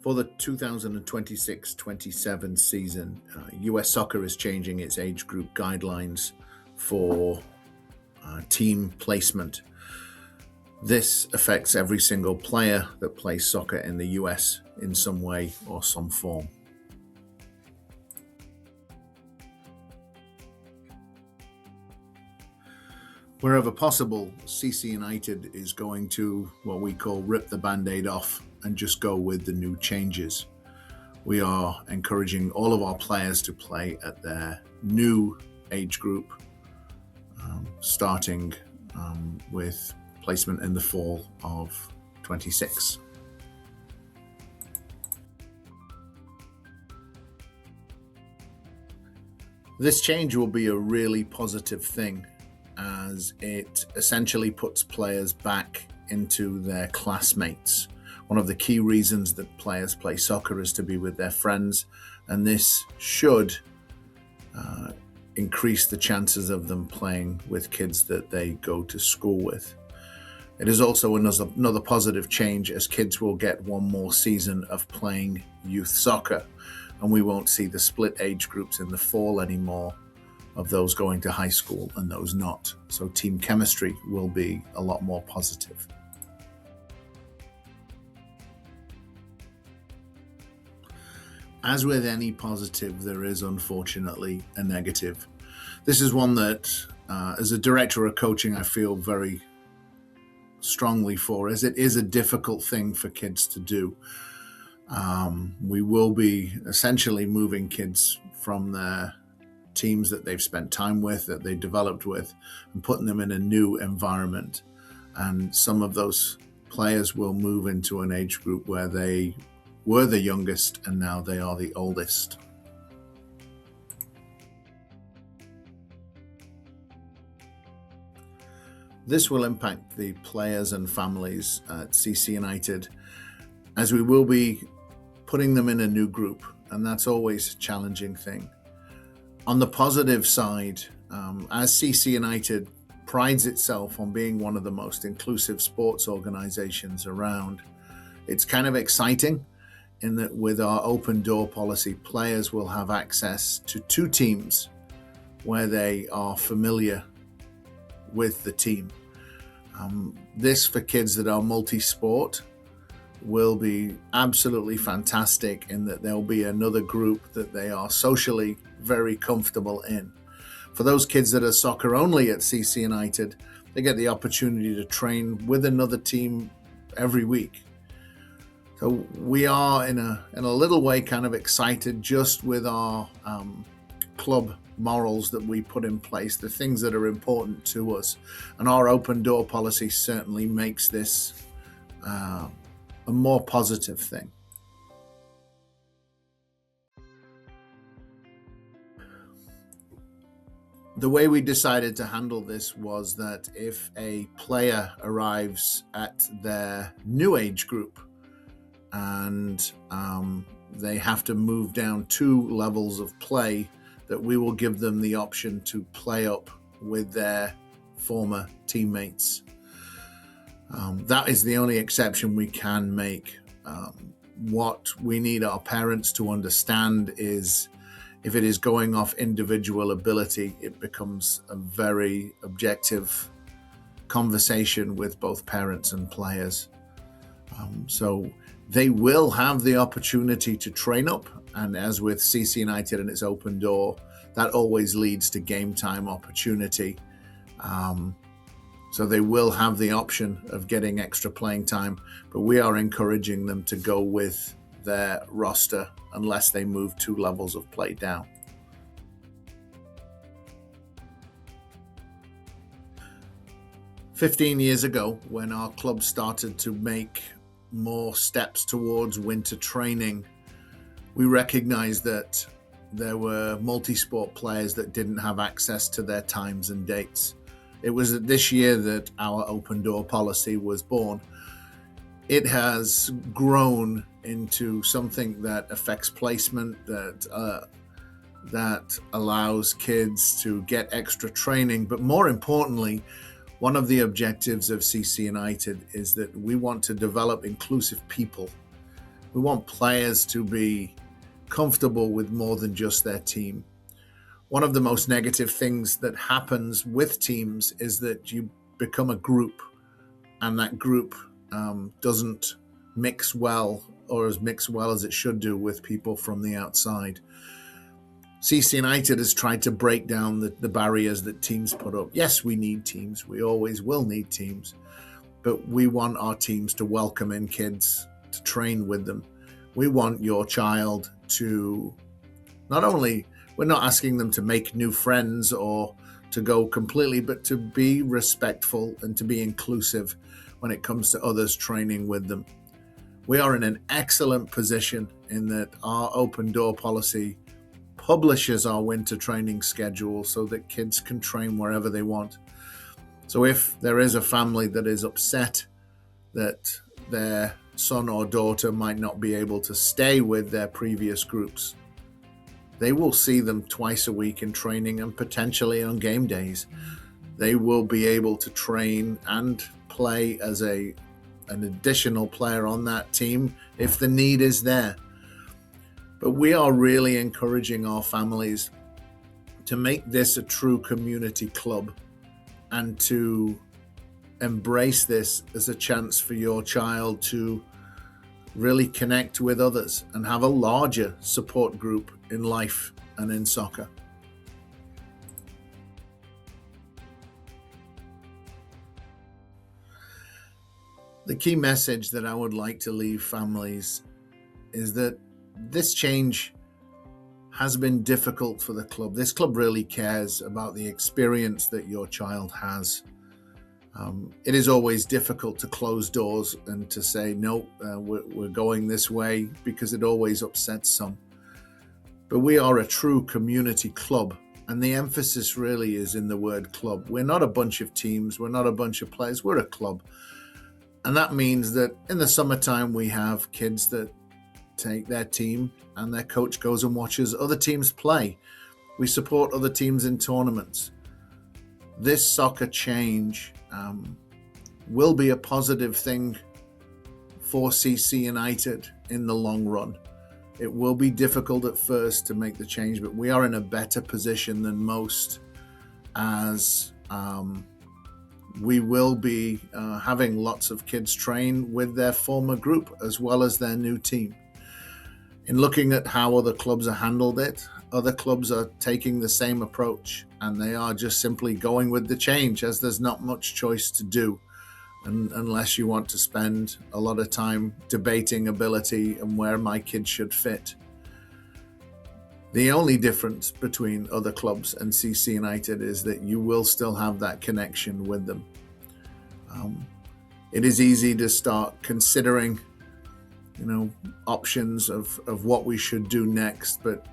For the 2026-27 season, US Soccer is changing its age group guidelines for team placement. This affects every single player that plays soccer in the US in some way or some form. Wherever possible, CC United is going to what we call rip the band-aid off and just go with the new changes. We are encouraging all of our players to play at their new age group, starting with placement in the fall of 26. This change will be a really positive thing, as it essentially puts players back into their classmates. One of the key reasons that players play soccer is to be with their friends, and this should increase the chances of them playing with kids that they go to school with. It is also another positive change, as kids will get one more season of playing youth soccer, and we won't see the split age groups in the fall anymore of those going to high school and those not. So team chemistry will be a lot more positive. As with any positive, there is unfortunately a negative. This is one that, as a director of coaching, I feel very strongly for, as it is a difficult thing for kids to do. We will be essentially moving kids from their teams that they've spent time with, that they developed with, and putting them in a new environment. And some of those players will move into an age group where they were the youngest and now they are the oldest. This will impact the players and families at CC United, as we will be putting them in a new group, and that's always a challenging thing. On the positive side, as CC United prides itself on being one of the most inclusive sports organizations around, it's kind of exciting in that with our open door policy, players will have access to two teams where they are familiar with the team. This, for kids that are multi-sport, will be absolutely fantastic in that there'll be another group that they are socially very comfortable in. For those kids that are soccer only at CC United, they get the opportunity to train with another team every week. So we are in a little way kind of excited just with our club morals that we put in place, the things that are important to us. And our open door policy certainly makes this a more positive thing. The way we decided to handle this was that if a player arrives at their new age group and they have to move down 2 levels of play, that we will give them the option to play up with their former teammates. That is the only exception we can make. What we need our parents to understand is if it is going off individual ability, it becomes a very objective conversation with both parents and players. So they will have the opportunity to train up, and as with CC United and its open door, that always leads to game time opportunity. So they will have the option of getting extra playing time, but we are encouraging them to go with their roster unless they move 2 levels of play down. "15 years ago, when our club started to make more steps towards winter training, we recognized that there were multi-sport players that didn't have access to their times and dates. It was this year that our open door policy was born. It has grown into something that affects placement, that allows kids to get extra training. But more importantly, one of the objectives of CC United is that we want to develop inclusive people. We want players to be comfortable with more than just their team. One of the most negative things that happens with teams is that you become a group, and that group doesn't mix well, or as mix well as it should do, with people from the outside. CC United has tried to break down the barriers that teams put up. Yes, we need teams. We always will need teams. But we want our teams to welcome in kids, to train with them. We want your child to not only, we're not asking them to make new friends or to go completely, but to be respectful and to be inclusive when it comes to others training with them. We are in an excellent position in that our open door policy publishes our winter training schedule so that kids can train wherever they want. So if there is a family that is upset that their son or daughter might not be able to stay with their previous groups, they will see them twice a week in training and potentially on game days. They will be able to train and play as an additional player on that team if the need is there. But we are really encouraging our families to make this a true community club and to embrace this as a chance for your child to really connect with others and have a larger support group in life and in soccer. The key message that I would like to leave families is that this change has been difficult for the club. This club really cares about the experience that your child has. It is always difficult to close doors and to say, no, we're going this way, because it always upsets some. But we are a true community club, and the emphasis really is in the word club. We're not a bunch of teams. We're not a bunch of players. We're a club. And that means that in the summertime, we have kids that take their team and their coach goes and watches other teams play. We support other teams in tournaments. This soccer change will be a positive thing for CC United in the long run. It will be difficult at first to make the change, but we are in a better position than most, as we will be having lots of kids train with their former group as well as their new team. In looking at how other clubs have handled it, other clubs are taking the same approach, and they are just simply going with the change, as there's not much choice to do, unless you want to spend a lot of time debating ability and where my kids should fit. The only difference between other clubs and CC United is that you will still have that connection with them. It is easy to start considering, options of what we should do next, but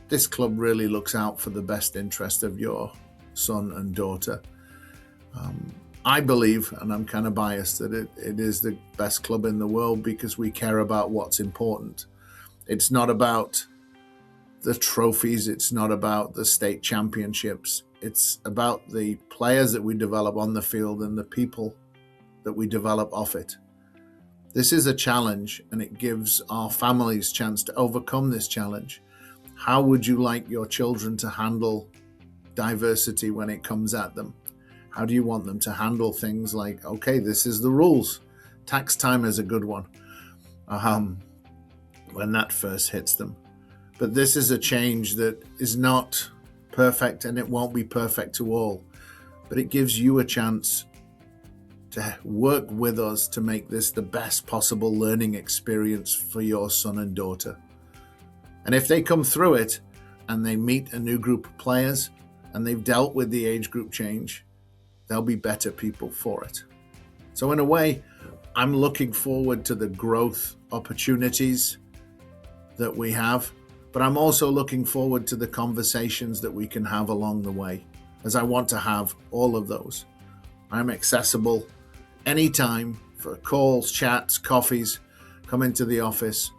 this club really looks out for the best interest of your son and daughter. I believe, and I'm kind of biased, that it is the best club in the world because we care about what's important. It's not about the trophies. It's not about the state championships. It's about the players that we develop on the field and the people that we develop off it. This is a challenge, and it gives our families a chance to overcome this challenge. How would you like your children to handle diversity when it comes at them? How do you want them to handle things like, okay, this is the rules. Tax time is a good one when that first hits them. But this is a change that is not perfect, and it won't be perfect to all. But it gives you a chance to work with us to make this the best possible learning experience for your son and daughter. And if they come through it and they meet a new group of players and they've dealt with the age group change, they'll be better people for it. So in a way, I'm looking forward to the growth opportunities that we have, but I'm also looking forward to the conversations that we can have along the way, as I want to have all of those. I'm accessible anytime for calls, chats, coffees. Come into the office.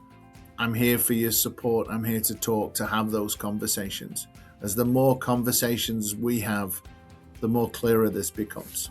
I'm here for your support. I'm here to talk, to have those conversations. As the more conversations we have, the more clearer this becomes.